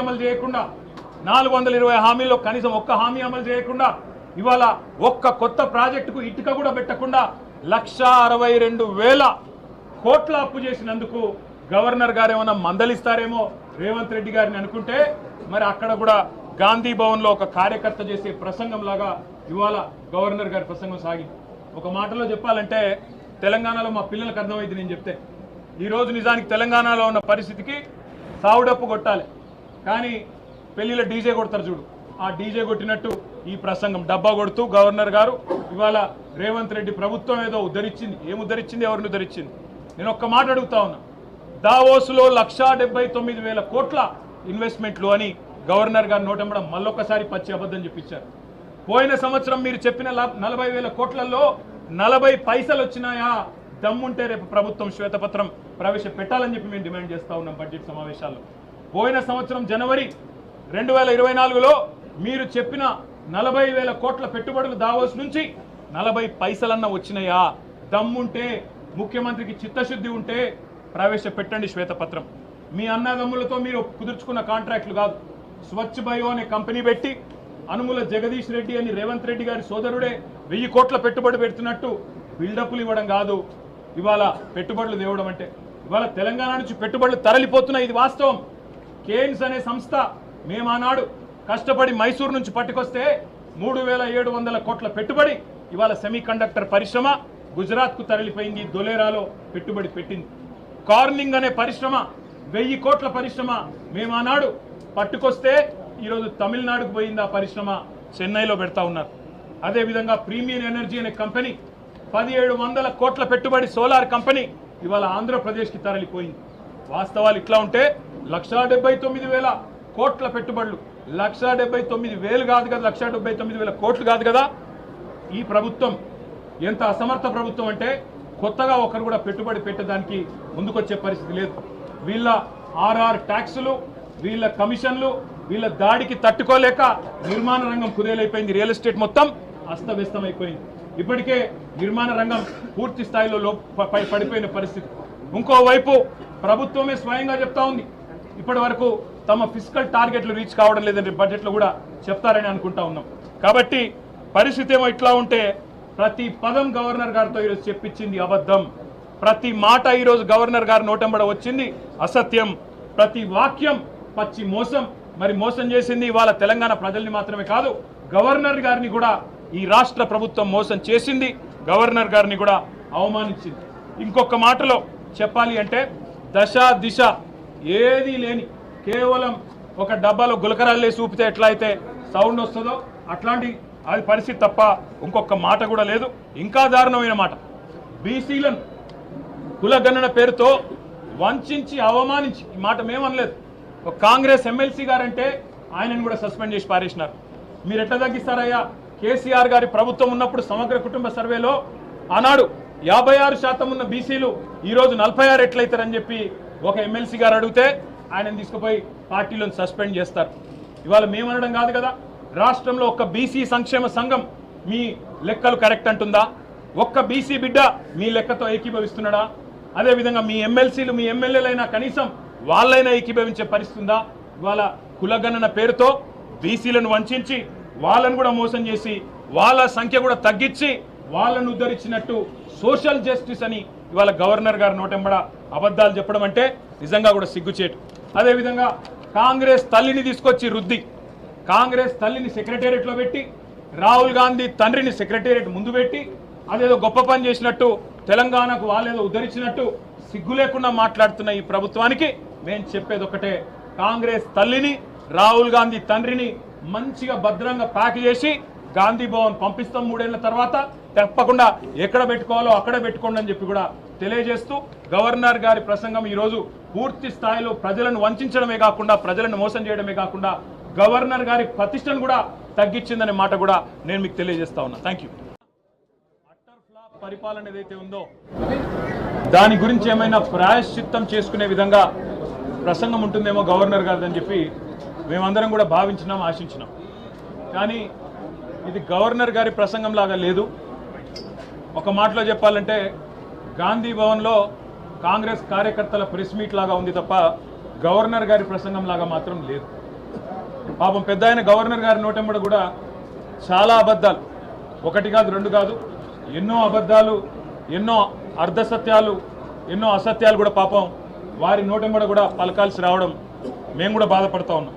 అమలు చేయకుండా 420 హామీల్లో కనీసం ఒక్క హామీ అమలు చేయకుండా ఇవాళ ఒక్క కొత్త ప్రాజెక్టుకు ఇటుక కూడా పెట్టకుండా 1,62,000 కోట్ల అప్పు చేసినందుకు గవర్నర్ గారు ఏమన్నా మందలిస్తారేమో రేవంత్ రెడ్డి గారిని అనుకుంటే మరి అక్కడ కూడా గాంధీ భవన్లో ఒక కార్యకర్త చేసే ప్రసంగం లాగా ఇవాళ గవర్నర్ గారి ప్రసంగం సాగింది. ఒక మాటలో చెప్పాలంటే తెలంగాణలో మా పిల్లలకు అర్థమైంది నేను చెప్తే. ఈరోజు నిజానికి తెలంగాణలో ఉన్న పరిస్థితికి సావుడప్పు కొట్టాలి, కానీ పెళ్లిలో డీజే కొడతారు చూడు, ఆ డీజే కొట్టినట్టు ఈ ప్రసంగం డబ్బా కొడుతూ గవర్నర్ గారు ఇవాళ రేవంత్ రెడ్డి ప్రభుత్వం ఏదో ఉద్ధరించింది. ఏం ఉద్ధరించింది, ఎవరిని ఉద్ధరించింది? నేను ఒక్క మాట అడుగుతా ఉన్నా. దావోస్లో 1,79,000 కోట్ల ఇన్వెస్ట్మెంట్లు అని గవర్నర్ గారు నోటంబడం మళ్ళొక్కసారి పచ్చి అబద్ధం చెప్పించారు. పోయిన సంవత్సరం మీరు చెప్పిన 40,000 కోట్లలో 40 పైసలు వచ్చినాయా? దమ్ముంటే రేపు ప్రభుత్వం శ్వేతపత్రం ప్రవేశపెట్టాలని చెప్పి మేము డిమాండ్ చేస్తా ఉన్నాం బడ్జెట్ సమావేశాల్లో. పోయిన సంవత్సరం జనవరి 2024లో మీరు చెప్పిన 40,000 కోట్ల పెట్టుబడులు దావోస్ నుంచి 40 పైసలన్నా వచ్చినాయా? దమ్ముంటే, ముఖ్యమంత్రికి చిత్తశుద్ధి ఉంటే ప్రవేశపెట్టండి శ్వేతపత్రం. మీ అన్నదమ్ములతో మీరు కుదుర్చుకున్న కాంట్రాక్టులు కాదు. స్వచ్ఛ బయో అనే కంపెనీ పెట్టి అనుముల జగదీష్ రెడ్డి అని రేవంత్ రెడ్డి గారి సోదరుడే 1000 కోట్ల పెట్టుబడి పెడుతున్నట్టు బిల్డప్లు ఇవ్వడం కాదు ఇవాళ పెట్టుబడులు తేవడం అంటే. ఇవాళ తెలంగాణ నుంచి పెట్టుబడులు తరలిపోతున్నాయి, ఇది వాస్తవం. కేన్స్ అనే సంస్థ మేము ఆనాడు కష్టపడి మైసూరు నుంచి పట్టుకొస్తే 3,700 కోట్ల పెట్టుబడి ఇవాళ సెమీ కండక్టర్ పరిశ్రమ గుజరాత్కు తరలిపోయింది, దొలేరాలో పెట్టుబడి పెట్టింది. కార్నింగ్ అనే పరిశ్రమ 1000 కోట్ల పరిశ్రమ మేము ఆనాడు పట్టుకొస్తే ఈరోజు తమిళనాడుకు పోయింది, ఆ పరిశ్రమ చెన్నైలో పెడతా ఉన్నారు. అదేవిధంగా ప్రీమియం ఎనర్జీ అనే కంపెనీ 1,700 కోట్ల పెట్టుబడి సోలార్ కంపెనీ ఇవాళ ఆంధ్రప్రదేశ్కి తరలిపోయింది. వాస్తవాలు ఇట్లా ఉంటే 1,79,000 కోట్ల పెట్టుబడులు, 1,79,000 కాదు కదా, 1,79,000 కోట్లు కాదు కదా. ఈ ప్రభుత్వం ఎంత అసమర్థ ప్రభుత్వం అంటే కొత్తగా ఒకరు కూడా పెట్టుబడి పెట్టడానికి ముందుకొచ్చే పరిస్థితి లేదు. వీళ్ళ ఆర్ఆర్ ట్యాక్సులు, వీళ్ళ కమిషన్లు, వీళ్ళ దాడికి తట్టుకోలేక నిర్మాణ రంగం కుదేలైపోయింది. రియల్ ఎస్టేట్ మొత్తం అస్తవ్యస్తమైపోయింది. ఇప్పటికే నిర్మాణ రంగం పూర్తి స్థాయిలో పడిపోయిన పరిస్థితి. ఇంకోవైపు ప్రభుత్వమే స్వయంగా చెప్తా ఉంది ఇప్పటి వరకు తమ ఫిస్కల్ టార్గెట్లు రీచ్ కావడం లేదని బడ్జెట్లో కూడా చెప్తారని అనుకుంటా ఉన్నాం. కాబట్టి పరిస్థితి ఏమో ఇట్లా ఉంటే ప్రతి పదం గవర్నర్ గారితో ఈరోజు చెప్పించింది అబద్ధం, ప్రతి మాట ఈరోజు గవర్నర్ గారి నోటంబడ వచ్చింది అసత్యం, ప్రతి వాక్యం పచ్చి మోసం. మరి మోసం చేసింది ఇవాళ తెలంగాణ ప్రజల్ని మాత్రమే కాదు, గవర్నర్ గారిని కూడా ఈ రాష్ట్ర ప్రభుత్వం మోసం చేసింది, గవర్నర్ గారిని కూడా అవమానించింది. ఇంకొక మాటలో చెప్పాలి అంటే దశ దిశ ఏదీ లేని కేవలం ఒక డబ్బాలో గులకరాలు వేసి ఊపితే ఎట్లా అయితే సౌండ్ వస్తుందో అట్లాంటి అది పరిస్థితి తప్ప ఇంకొక మాట కూడా లేదు. ఇంకా దారుణమైన మాట, బీసీలను కులగణన పేరుతో వంచి అవమానించి, ఈ మాట మేమనలేదు, ఒక కాంగ్రెస్ ఎమ్మెల్సీ గారంటే ఆయనను కూడా సస్పెండ్ చేసి పారేసినారు. మీరు ఎట్లా తగ్గిస్తారయ్యా? కేసీఆర్ గారి ప్రభుత్వం ఉన్నప్పుడు సమగ్ర కుటుంబ సర్వేలో ఆనాడు 56% ఉన్న బీసీలు ఈరోజు 46 ఎట్లయితారని చెప్పి ఒక ఎమ్మెల్సీ గారు అడిగితే ఆయనను తీసుకుపోయి పార్టీలో సస్పెండ్ చేస్తారు. ఇవాళ మేమనడం కాదు కదా, రాష్ట్రంలో ఒక్క బీసీ సంక్షేమ సంఘం మీ లెక్కలు కరెక్ట్ అంటుందా? ఒక్క బీసీ బిడ్డ మీ లెక్కతో ఏకీభవిస్తున్నాడా? అదేవిధంగా మీ ఎమ్మెల్సీలు మీ ఎమ్మెల్యేలైనా కనీసం వాళ్ళైనా ఏకీభవించే పరిస్థితి ఉందా? ఇవాళ కులగణన పేరుతో బీసీలను వంచి వాళ్ళను కూడా మోసం చేసి వాళ్ళ సంఖ్య కూడా తగ్గించి వాళ్ళను ఉద్ధరించినట్టు సోషల్ జస్టిస్ అని ఇవాళ గవర్నర్ గారు నోటెంబడ అబద్ధాలు చెప్పడం అంటే నిజంగా కూడా సిగ్గుచేటు. అదేవిధంగా కాంగ్రెస్ తల్లిని తీసుకొచ్చి రుద్ది, కాంగ్రెస్ తల్లిని సెక్రటేరియట్లో పెట్టి, రాహుల్ గాంధీ తండ్రిని సెక్రటేరియట్ ముందు పెట్టి అదేదో గొప్ప పని చేసినట్టు, తెలంగాణకు వాళ్ళేదో ఉద్ధరించినట్టు సిగ్గు లేకుండా మాట్లాడుతున్న ఈ ప్రభుత్వానికి మేము చెప్పేది ఒకటే, కాంగ్రెస్ తల్లిని రాహుల్ గాంధీ తండ్రిని మంచిగా భద్రంగా ప్యాక్ చేసి గాంధీ భవన్ పంపిస్తాం 3 ఏళ్ల తర్వాత, తప్పకుండా ఎక్కడ పెట్టుకోవాలో అక్కడ పెట్టుకోండి అని చెప్పి కూడా తెలియజేస్తూ గవర్నర్ గారి ప్రసంగం ఈరోజు పూర్తి స్థాయిలో ప్రజలను వంచడమే కాకుండా, ప్రజలను మోసం చేయడమే కాకుండా గవర్నర్ గారి ప్రతిష్టను కూడా తగ్గించిందనే మాట కూడా నేను మీకు తెలియజేస్తా ఉన్నా. Thank you. అట్టర్ ఫ్లాప్ పరిపాలన ఏదైతే ఉందో దాని గురించి ఏమైనా ప్రాయశ్చిత్తం చేసుకునే విధంగా ప్రసంగం ఉంటుందేమో గవర్నర్ గారిది అని చెప్పి మేమందరం కూడా భావించినాం, ఆశించినాం. కానీ ఇది గవర్నర్ గారి ప్రసంగం లాగా లేదు. ఒక మాటలో చెప్పాలంటే గాంధీ భవన్లో కాంగ్రెస్ కార్యకర్తల ప్రెస్ మీట్ లాగా ఉంది తప్ప గవర్నర్ గారి ప్రసంగం లాగా మాత్రం లేదు. పాపం పెద్ద ఆయన గవర్నర్ గారి నోటెంబడి కూడా చాలా అబద్ధాలు, ఒకటి కాదు రెండు కాదు, ఎన్నో అబద్ధాలు, ఎన్నో అర్ధసత్యాలు, ఎన్నో అసత్యాలు కూడా పాపం వారి నోటెంబడి కూడా పలకాల్సి రావడం మేము కూడా బాధపడతా ఉన్నాం.